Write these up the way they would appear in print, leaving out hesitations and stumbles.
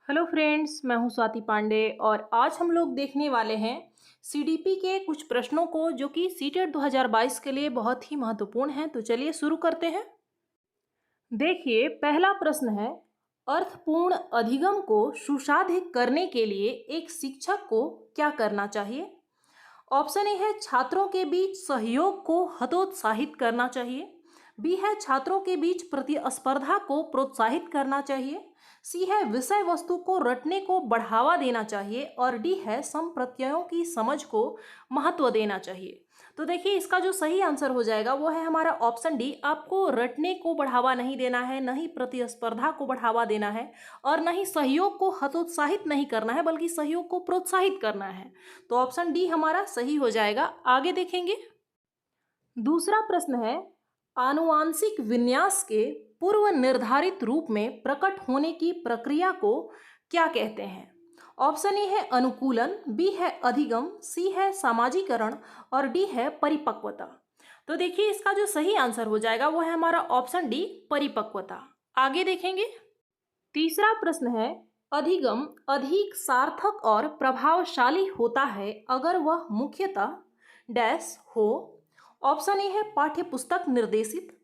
Hello friends, मैं हूं स्वाति पांडे और आज हम लोग देखने वाले हैं सीडीपी के कुछ प्रश्नों को जो कि सीटेट 2022 के लिए बहुत ही महत्वपूर्ण हैं। तो चलिए शुरू करते हैं। देखिए, पहला प्रश्न है, अर्थपूर्ण अधिगम को सुसाध्य करने के लिए एक शिक्षक को क्या करना चाहिए? ऑप्शन ए है छात्रों के बीच सहयोग को हतोत्साहित करना चाहिए। बी है छात्रों के बीच प्रतिस्पर्धा को प्रोत्साहित करना चाहिए। सी है विषय वस्तु को रटने को बढ़ावा देना चाहिए और डी है संप्रत्ययों की समझ को महत्व देना चाहिए। तो देखिए, इसका जो सही आंसर हो जाएगा वो है हमारा ऑप्शन डी। आपको रटने को बढ़ावा नहीं देना है, न ही प्रतिस्पर्धा को बढ़ावा देना है और न ही सहयोग को हतोत्साहित नहीं करना है, बल्कि सहयोग को प्रोत्साहित करना है। तो ऑप्शन डी हमारा सही हो जाएगा। आगे देखेंगे। दूसरा प्रश्न है, आनुवांशिक विन्यास के पूर्व निर्धारित रूप में प्रकट होने की प्रक्रिया को क्या कहते हैं? ऑप्शन ए है अनुकूलन, बी है अधिगम, सी है सामाजिकरण और डी है परिपक्वता। तो देखिए, इसका जो सही आंसर हो जाएगा वो है हमारा ऑप्शन डी, परिपक्वता। आगे देखेंगे। तीसरा प्रश्न है, अधिगम अधिक सार्थक और प्रभावशाली होता है अगर वह मुख्यतः डैश हो। ऑप्शन ए है पाठ्य पुस्तक निर्देशित,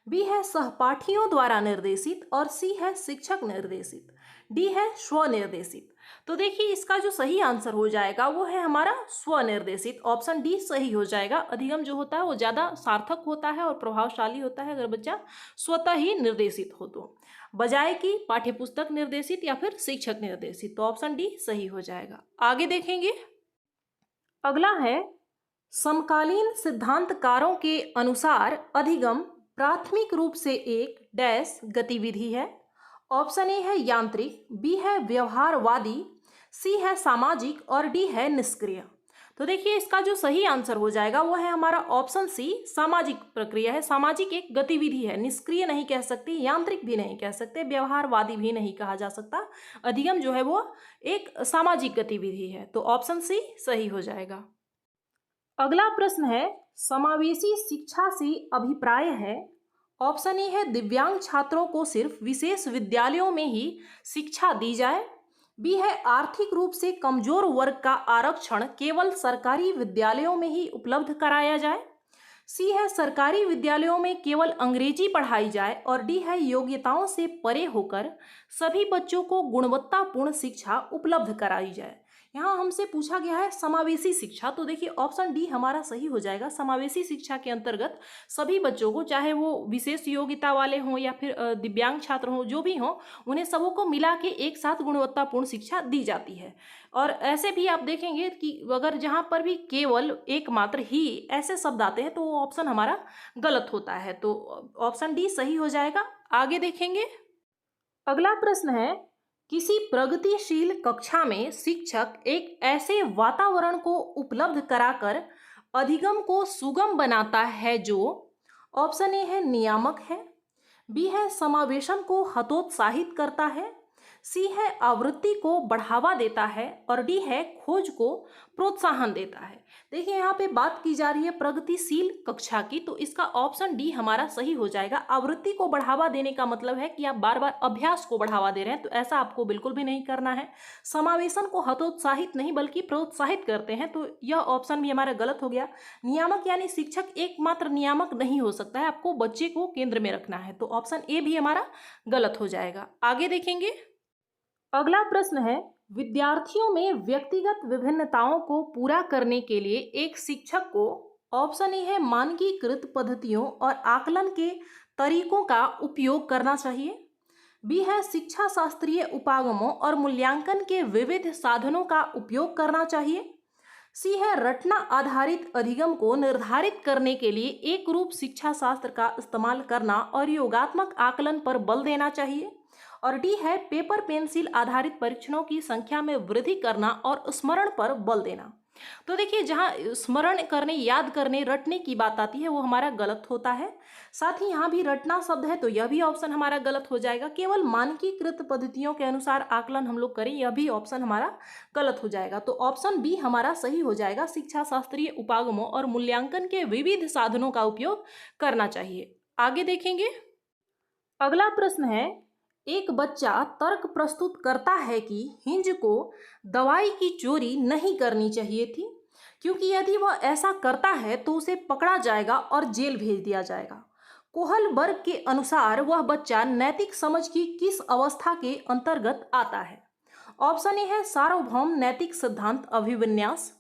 बी है सहपाठियों द्वारा निर्देशित और सी है शिक्षक निर्देशित, डी है स्वनिर्देशित। तो देखिए, इसका जो सही आंसर हो जाएगा वो है हमारा स्वनिर्देशित। ऑप्शन डी सही हो जाएगा। अधिगम जो होता है वो ज़्यादा सार्थक होता है और प्रभावशाली होता है अगर बच्चा स्वतः ही निर्देशित हो, तो बजाय कि पाठ्यपुस्तक निर्देशित या फिर शिक्षक निर्देशित। तो ऑप्शन डी सही हो जाएगा। आगे देखेंगे। अगला है, समकालीन सिद्धांतकारों के अनुसार अधिगम प्राथमिक रूप से एक डैश गतिविधि है। ऑप्शन ए है यांत्रिक, बी है व्यवहारवादी, सी है सामाजिक और डी है निष्क्रिय। तो देखिए, इसका जो सही आंसर हो जाएगा वो है हमारा ऑप्शन सी, सामाजिक प्रक्रिया है। सामाजिक एक गतिविधि है, निष्क्रिय नहीं कह सकते, यांत्रिक भी नहीं कह सकते, व्यवहारवादी भी नहीं कहा जा सकता। अधिगम जो है वो एक सामाजिक गतिविधि है। तो ऑप्शन सी सही हो जाएगा। अगला प्रश्न है, समावेशी शिक्षा से अभिप्राय है। ऑप्शन ए है दिव्यांग छात्रों को सिर्फ विशेष विद्यालयों में ही शिक्षा दी जाए, बी है आर्थिक रूप से कमजोर वर्ग का आरक्षण केवल सरकारी विद्यालयों में ही उपलब्ध कराया जाए, सी है सरकारी विद्यालयों में केवल अंग्रेजी पढ़ाई जाए और डी है योग्यताओं से परे होकर सभी बच्चों को गुणवत्तापूर्ण शिक्षा उपलब्ध कराई जाए। यहाँ हमसे पूछा गया है समावेशी शिक्षा, तो देखिए ऑप्शन डी हमारा सही हो जाएगा। समावेशी शिक्षा के अंतर्गत सभी बच्चों को, चाहे वो विशेष योग्यता वाले हों या फिर दिव्यांग छात्र हों, जो भी हों, उन्हें सबों को मिला के एक साथ गुणवत्तापूर्ण शिक्षा दी जाती है। और ऐसे भी आप देखेंगे कि अगर जहाँ पर भी केवल, एकमात्र, ही ऐसे शब्द आते हैं तो वो ऑप्शन हमारा गलत होता है। तो ऑप्शन डी सही हो जाएगा। आगे देखेंगे। अगला प्रश्न है, किसी प्रगतिशील कक्षा में शिक्षक एक ऐसे वातावरण को उपलब्ध कराकर अधिगम को सुगम बनाता है जो, ऑप्शन ए है नियामक है, बी है समावेशन को हतोत्साहित करता है, सी है आवृत्ति को बढ़ावा देता है और डी है खोज को प्रोत्साहन देता है। देखिए, यहाँ पे बात की जा रही है प्रगतिशील कक्षा की, तो इसका ऑप्शन डी हमारा सही हो जाएगा। आवृत्ति को बढ़ावा देने का मतलब है कि आप बार बार अभ्यास को बढ़ावा दे रहे हैं, तो ऐसा आपको बिल्कुल भी नहीं करना है। समावेशन को हतोत्साहित नहीं बल्कि प्रोत्साहित करते हैं, तो यह ऑप्शन भी हमारा गलत हो गया। नियामक यानी शिक्षक एकमात्र नियामक नहीं हो सकता है, आपको बच्चे को केंद्र में रखना है। तो ऑप्शन ए भी हमारा गलत हो जाएगा। आगे देखेंगे। अगला प्रश्न है, विद्यार्थियों में व्यक्तिगत विभिन्नताओं को पूरा करने के लिए एक शिक्षक को, ऑप्शन ए है मानकीकृत पद्धतियों और आकलन के तरीकों का उपयोग करना चाहिए, बी है शिक्षा शास्त्रीय उपागमों और मूल्यांकन के विविध साधनों का उपयोग करना चाहिए, सी है रटना आधारित अधिगम को निर्धारित करने के लिए एक रूप शिक्षा शास्त्र का इस्तेमाल करना और योगात्मक आकलन पर बल देना चाहिए और डी है पेपर पेंसिल आधारित परीक्षणों की संख्या में वृद्धि करना और स्मरण पर बल देना। तो देखिए, जहाँ स्मरण करने, याद करने, रटने की बात आती है वो हमारा गलत होता है। साथ ही यहाँ भी रटना शब्द है तो यह भी ऑप्शन हमारा गलत हो जाएगा। केवल मानकीकृत पद्धतियों के अनुसार आकलन हम लोग करें, यह भी ऑप्शन हमारा गलत हो जाएगा। तो ऑप्शन बी हमारा सही हो जाएगा। शिक्षा शास्त्रीय उपागमों और मूल्यांकन के विविध साधनों का उपयोग करना चाहिए। आगे देखेंगे। अगला प्रश्न है, एक बच्चा तर्क प्रस्तुत करता है कि हिंज को दवाई की चोरी नहीं करनी चाहिए थी, क्योंकि यदि वह ऐसा करता है तो उसे पकड़ा जाएगा और जेल भेज दिया जाएगा। कोहलबर्ग के अनुसार वह बच्चा नैतिक समझ की किस अवस्था के अंतर्गत आता है? ऑप्शन ए है सार्वभौम नैतिक सिद्धांत अभिविन्यास,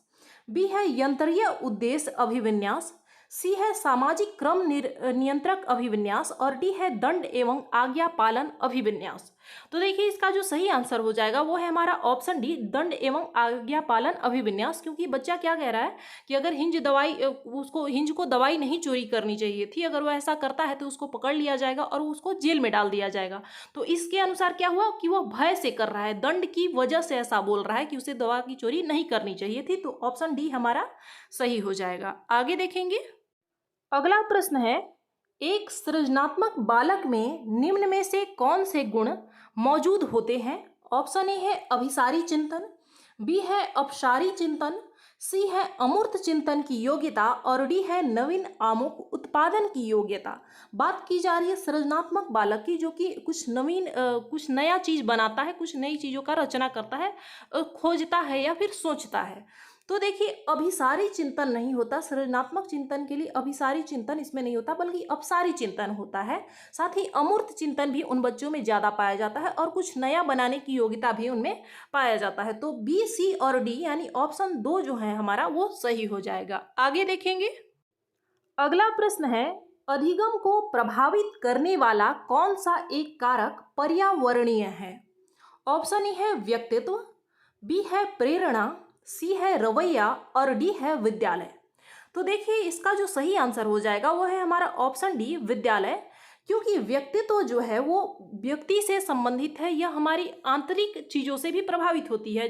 बी है यंत्रीय उद्देश्य अभिविन्यास, सी है सामाजिक क्रम नियंत्रक अभिविन्यास और डी है दंड एवं आज्ञा पालन अभिविन्यास। तो देखिए इसका जो सही आंसर हो जाएगा वो है हमारा ऑप्शन डी, दंड एवं आज्ञा पालन अभिविन्यास। क्योंकि बच्चा क्या कह रहा है कि अगर हिंज को दवाई नहीं चोरी करनी चाहिए थी, अगर वो ऐसा करता है तो उसको पकड़ लिया जाएगा और उसको जेल में डाल दिया जाएगा। तो इसके अनुसार क्या हुआ कि वह भय से कर रहा है, दंड की वजह से ऐसा बोल रहा है कि उसे दवा की चोरी नहीं करनी चाहिए थी। तो ऑप्शन डी हमारा सही हो जाएगा। आगे देखेंगे, अगला प्रश्न है, एक सृजनात्मक बालक में निम्न में से कौन से गुण मौजूद होते हैं? ऑप्शन ए है अभिसारी चिंतन, बी है अपसारी चिंतन, सी है अमूर्त चिंतन की योग्यता और डी है नवीन आमुख उत्पादन की योग्यता। बात की जा रही है सृजनात्मक बालक की, जो कि कुछ नया चीज बनाता है, कुछ नई चीजों का रचना करता है, खोजता है या फिर सोचता है। तो देखिए अभिसारी चिंतन नहीं होता, सृजनात्मक चिंतन के लिए अभिसारी चिंतन इसमें नहीं होता बल्कि अपसारी चिंतन होता है। साथ ही अमूर्त चिंतन भी उन बच्चों में ज्यादा पाया जाता है और कुछ नया बनाने की योग्यता भी उनमें पाया जाता है। तो बी, सी और डी यानी ऑप्शन 2 जो है हमारा वो सही हो जाएगा। आगे देखेंगे, अगला प्रश्न है, अधिगम को प्रभावित करने वाला कौन सा एक कारक पर्यावरणीय है? ऑप्शन ए है व्यक्तित्व, बी है प्रेरणा, सी है रवैया और डी है विद्यालय। तो देखिए इसका जो सही आंसर हो जाएगा वो है हमारा ऑप्शन डी, विद्यालय। क्योंकि व्यक्तित्व जो है वो व्यक्ति से संबंधित है, यह हमारी आंतरिक चीजों से भी प्रभावित होती है।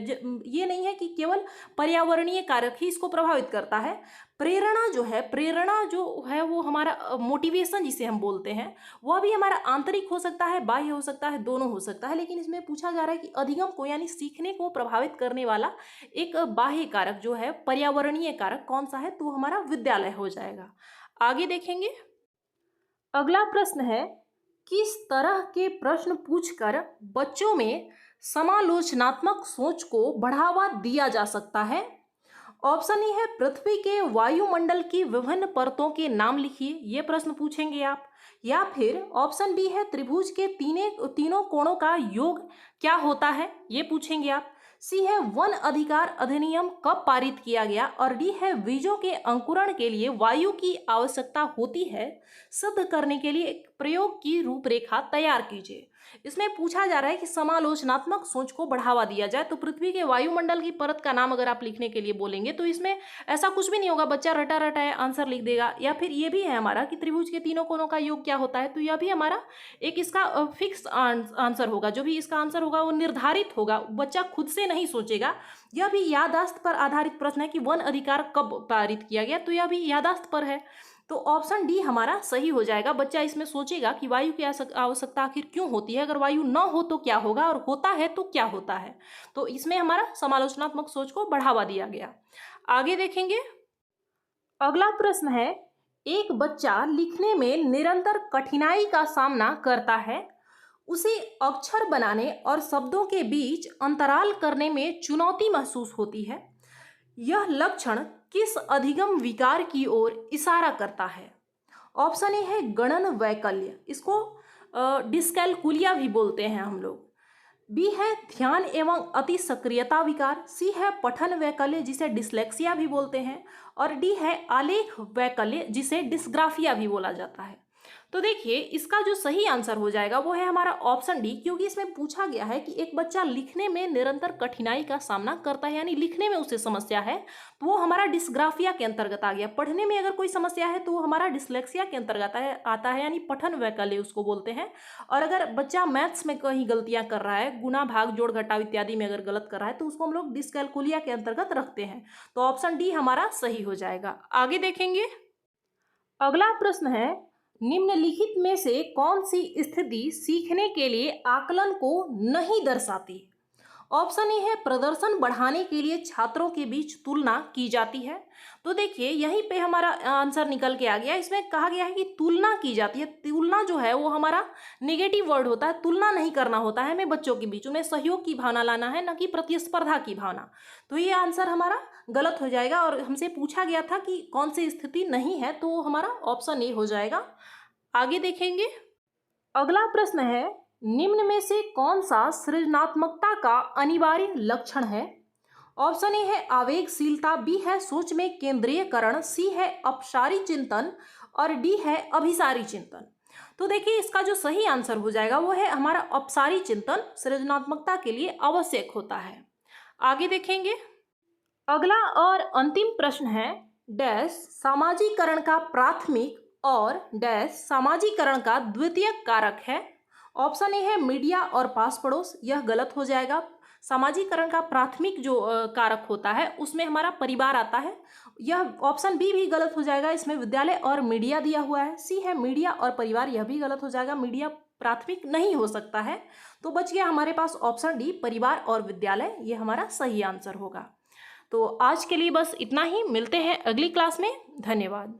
ये नहीं है कि केवल पर्यावरणीय कारक ही इसको प्रभावित करता है। प्रेरणा जो है वो हमारा मोटिवेशन जिसे हम बोलते हैं, वह भी हमारा आंतरिक हो सकता है, बाह्य हो सकता है, दोनों हो सकता है। लेकिन इसमें पूछा जा रहा है कि अधिगम को यानी सीखने को प्रभावित करने वाला एक बाह्य कारक जो है, पर्यावरणीय कारक कौन सा है? तो हमारा विद्यालय हो जाएगा। आगे देखेंगे, अगला प्रश्न है, किस तरह के प्रश्न पूछकर बच्चों में समालोचनात्मक सोच को बढ़ावा दिया जा सकता है? ऑप्शन ए है पृथ्वी के वायुमंडल की विभिन्न परतों के नाम लिखिए, ये प्रश्न पूछेंगे आप। या फिर ऑप्शन बी है त्रिभुज के तीनों कोणों का योग क्या होता है, ये पूछेंगे आप। सी है वन अधिकार अधिनियम कब पारित किया गया और डी है बीजों के अंकुरण के लिए वायु की आवश्यकता होती है, सिद्ध करने के लिए एक प्रयोग की रूपरेखा तैयार कीजिए। इसमें पूछा जा रहा है कि समालोचनात्मक सोच को बढ़ावा दिया जाए। तो पृथ्वी के वायुमंडल की परत का नाम अगर आप लिखने के लिए बोलेंगे तो इसमें ऐसा कुछ भी नहीं होगा, बच्चा रटा रटा आंसर लिख देगा। या फिर ये भी है हमारा कि त्रिभुज के तीनों कोणों का योग क्या होता है, तो यह भी हमारा एक इसका फिक्स आंसर होगा। जो भी इसका आंसर होगा वो निर्धारित होगा, बच्चा खुद से नहीं सोचेगा। यह भी याददाश्त पर आधारित प्रश्न है कि वन अधिकार कब पारित किया गया, तो यह भी याददाश्त पर है। तो ऑप्शन डी हमारा सही हो जाएगा। बच्चा इसमें सोचेगा कि वायु की आवश्यकता आखिर क्यों होती है, अगर वायु न हो तो क्या होगा और होता है तो क्या होता है। तो इसमें हमारा समालोचनात्मक सोच को बढ़ावा दिया गया। आगे देखेंगे, अगला प्रश्न है, एक बच्चा लिखने में निरंतर कठिनाई का सामना करता है, उसे अक्षर बनाने और शब्दों के बीच अंतराल करने में चुनौती महसूस होती है। यह लक्षण किस अधिगम विकार की ओर इशारा करता है? ऑप्शन ए है गणन वैकल्य, इसको डिस्कैलकुलिया भी बोलते हैं हम लोग। बी है ध्यान एवं अति सक्रियता विकार, सी है पठन वैकल्य जिसे डिस्लेक्सिया भी बोलते हैं और डी है आलेख वैकल्य जिसे डिस्ग्राफिया भी बोला जाता है। तो देखिए इसका जो सही आंसर हो जाएगा वो है हमारा ऑप्शन डी, क्योंकि इसमें पूछा गया है कि एक बच्चा लिखने में निरंतर कठिनाई का सामना करता है, यानी लिखने में उसे समस्या है, तो वो हमारा डिस्ग्राफिया के अंतर्गत आ गया। पढ़ने में अगर कोई समस्या है तो वो हमारा डिस्लेक्सिया के अंतर्गत आता है, यानी पठन वैकल्य उसको बोलते हैं। और अगर बच्चा मैथ्स में कहीं गलतियां कर रहा है, गुणा भाग जोड़ घटाव इत्यादि में अगर गलत कर रहा है तो उसको हम लोग डिस्कैलकुलिया के अंतर्गत रखते हैं। तो ऑप्शन डी हमारा सही हो जाएगा। आगे देखेंगे, अगला प्रश्न है, निम्नलिखित में से कौन सी स्थिति सीखने के लिए आकलन को नहीं दर्शाती? ऑप्शन ए है प्रदर्शन बढ़ाने के लिए छात्रों के बीच तुलना की जाती है। तो देखिए यहीं पे हमारा आंसर निकल के आ गया। इसमें कहा गया है कि तुलना की जाती है। तुलना जो है वो हमारा नेगेटिव वर्ड होता है, तुलना नहीं करना होता है हमें बच्चों के बीच, उन्हें सहयोग की भावना लाना है, न कि प्रतिस्पर्धा की भावना। तो ये आंसर हमारा गलत हो जाएगा और हमसे पूछा गया था कि कौन सी स्थिति नहीं है, तो हमारा ऑप्शन ए हो जाएगा। आगे देखेंगे। अगला प्रश्न है, निम्न में से कौन सा सृजनात्मकता का अनिवार्य लक्षण है? ऑप्शन ए है आवेगशीलता, बी है सोच में केंद्रीयकरण, सी है अपसारी चिंतन और डी है अभिसारी चिंतन। तो देखिए इसका जो सही आंसर हो जाएगा वो है हमारा अपसारी चिंतन, सृजनात्मकता के लिए आवश्यक होता है। आगे देखेंगे। अगला और अंतिम प्रश्न है, डैश सामाजिकरण का प्राथमिक और डैश सामाजिकरण का द्वितीयक कारक है। ऑप्शन ए है मीडिया और पास पड़ोस, यह गलत हो जाएगा। सामाजिकरण का प्राथमिक जो कारक होता है उसमें हमारा परिवार आता है, यह ऑप्शन बी भी गलत हो जाएगा। इसमें विद्यालय और मीडिया दिया हुआ है। सी है मीडिया और परिवार, यह भी गलत हो जाएगा, मीडिया प्राथमिक नहीं हो सकता है। तो बच गया हमारे पास ऑप्शन डी परिवार और विद्यालय, ये हमारा सही आंसर होगा। तो आज के लिए बस इतना ही, मिलते हैं अगली क्लास में। धन्यवाद।